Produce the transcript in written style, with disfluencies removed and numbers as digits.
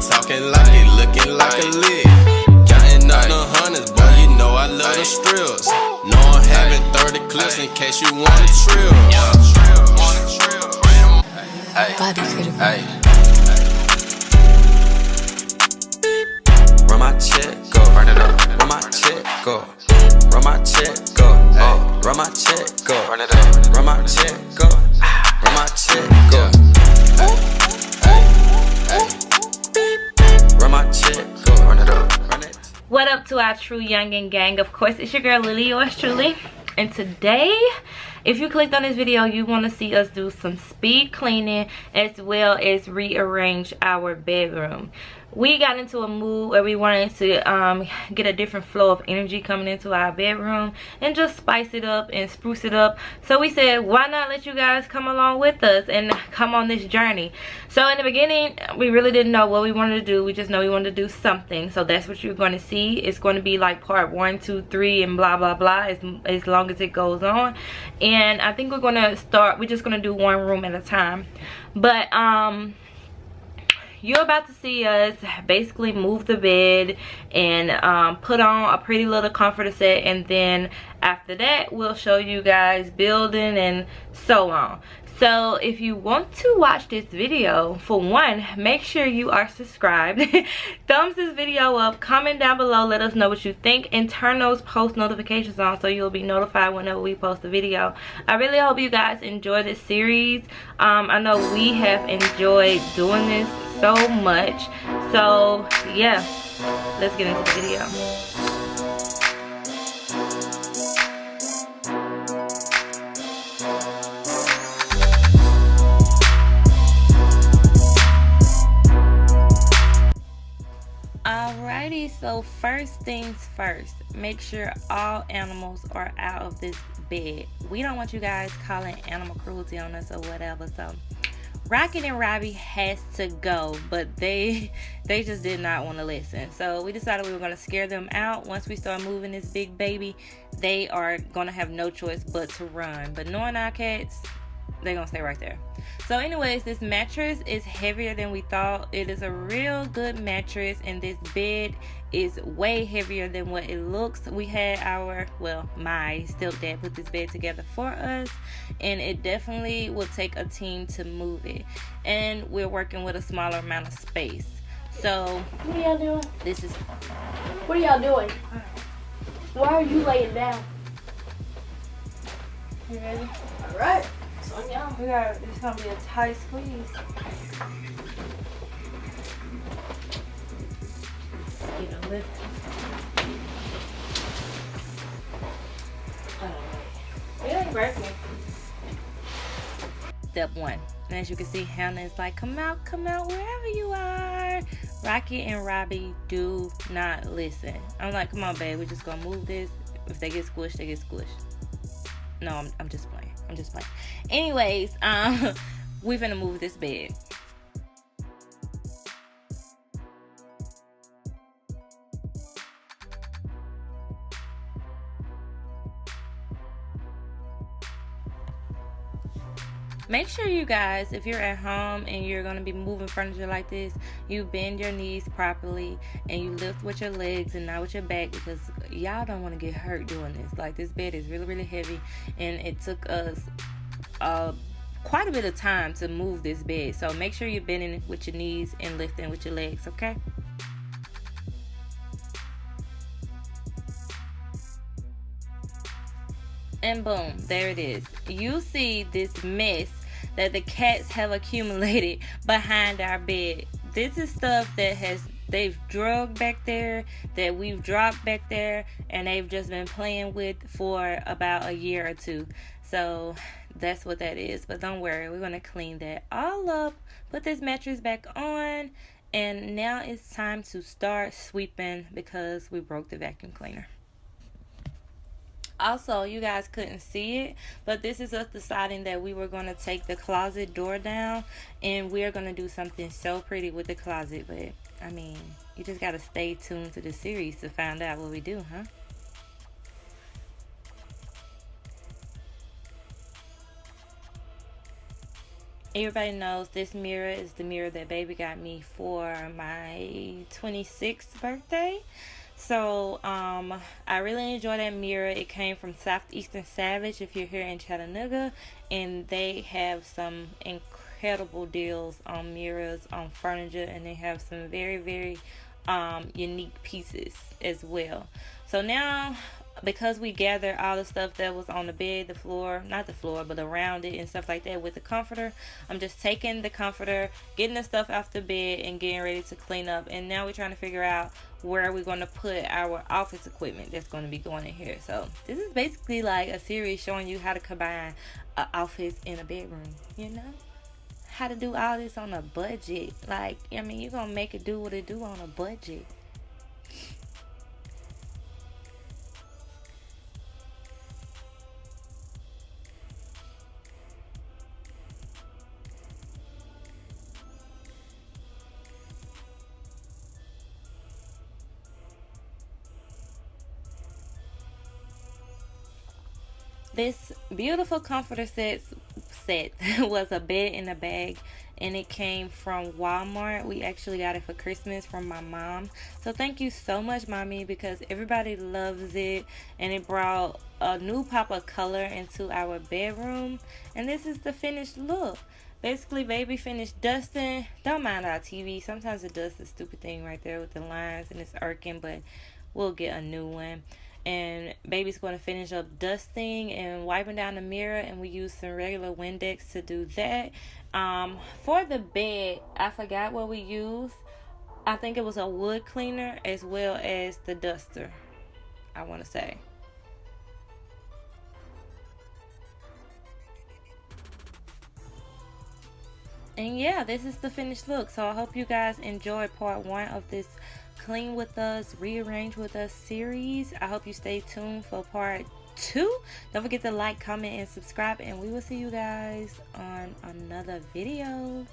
talking like it, looking like a lick. Counting up the hundreds, boy, you know I love the strills. No, I'm having 30 clips in case you want a trill. Body critical. Run my check, go. Run it up. Run my check, go. Run my check, go. Run my check, go. Run it up. Run my check, go. Run my check, go. Run my check, go. Run it up. Run it. What up to our true youngin gang? Of course, it's your girl LeeLee, yours truly. And today, if you clicked on this video, you want to see us do some speed cleaning as well as rearrange our bedroom. We got into a mood where we wanted to get a different flow of energy coming into our bedroom and just spice it up and spruce it up. So we said, why not let you guys come along with us and come on this journey? So in the beginning, we really didn't know what we wanted to do. We just know we wanted to do something. So that's what you're going to see. It's going to be like part 1, 2, 3 and blah blah blah as long as it goes on. And I think we're going to start, we're just going to do one room at a time. But you're about to see us basically move the bed and put on a pretty little comforter set, and then after that we'll show you guys building and so on. So if you want to watch this video, for one, make sure you are subscribed. Thumbs this video up, comment down below, let us know what you think, and turn those post notifications on so you'll be notified whenever we post a video. I really hope you guys enjoy this series. I know we have enjoyed doing this so much. So yeah, let's get into the video. Alrighty, so first things first, make sure all animals are out of this bed. We don't want you guys calling animal cruelty on us or whatever. So Rocket and Robbie has to go, but they just did not want to listen. So we decided we were going to scare them out. Once we start moving this big baby, they are going to have no choice but to run. But knowing our cats, they're going to stay right there. So anyways, this mattress is heavier than we thought. It is a real good mattress, and this bed is way heavier than what it looks. We had our, well, my stepdad put this bed together for us, and it definitely will take a team to move it. And we're working with a smaller amount of space. So what are y'all doing? This is, what are y'all doing? Why are you laying down? You ready? All right. It's gonna be a tight squeeze. You know, lift. It ain't breaking. Step 1. And as you can see, Hannah is like, come out wherever you are. Rocky and Robbie do not listen. I'm like, come on, babe, we're just gonna move this. If they get squished, they get squished. No, I'm just playing. I'm just playing. Anyways, we're gonna move this bed. Make sure you guys, if you're at home and you're going to be moving furniture like this, you bend your knees properly and you lift with your legs and not with your back, because y'all don't want to get hurt doing this. Like, this bed is really, really heavy, and it took us quite a bit of time to move this bed. So make sure you're bending with your knees and lifting with your legs, okay? And boom, there it is. You see this mess that the cats have accumulated behind our bed. This is stuff that they've drugged back there, that we've dropped back there, and they've just been playing with for about a year or two. So that's what that is. But don't worry, we're going to clean that all up, put this mattress back on, and now it's time to start sweeping because we broke the vacuum cleaner. Also, you guys couldn't see it, but this is us deciding that we were going to take the closet door down, and we're going to do something so pretty with the closet. But I mean, you just got to stay tuned to the series to find out what we do, huh? everybody knows this mirror is the mirror that baby got me for my 26th birthday. So I really enjoy that mirror. It came from Southeastern Savage if you're here in Chattanooga, and they have some incredible deals on mirrors, on furniture, and they have some very unique pieces as well. So now, because we gathered all the stuff that was on the bed, the floor, not the floor, but around it and stuff like that with the comforter, I'm just taking the comforter, getting the stuff off the bed, and getting ready to clean up. And now we're trying to figure out where we're going to put our office equipment that's going to be going in here. So this is basically like a series showing you how to combine an office and a bedroom, you know, how to do all this on a budget. Like, I mean, you're going to make it do what it do on a budget. This beautiful comforter set was a bed in a bag, and it came from Walmart. We actually got it for Christmas from my mom. So thank you so much, mommy, because everybody loves it, and it brought a new pop of color into our bedroom. And this is the finished look. Basically, baby finished dusting. Don't mind our TV. Sometimes it does the stupid thing right there with the lines, and it's irking, but we'll get a new one. And baby's going to finish up dusting and wiping down the mirror, and we use some regular Windex to do that. For the bed, I forgot what we used. I think it was a wood cleaner as well as the duster, I want to say. And yeah, this is the finished look. So I hope you guys enjoyed part 1 of this Clean With Us, Rearrange With Us series. I hope you stay tuned for part 2. Don't forget to like, comment, and subscribe, and we will see you guys on another video.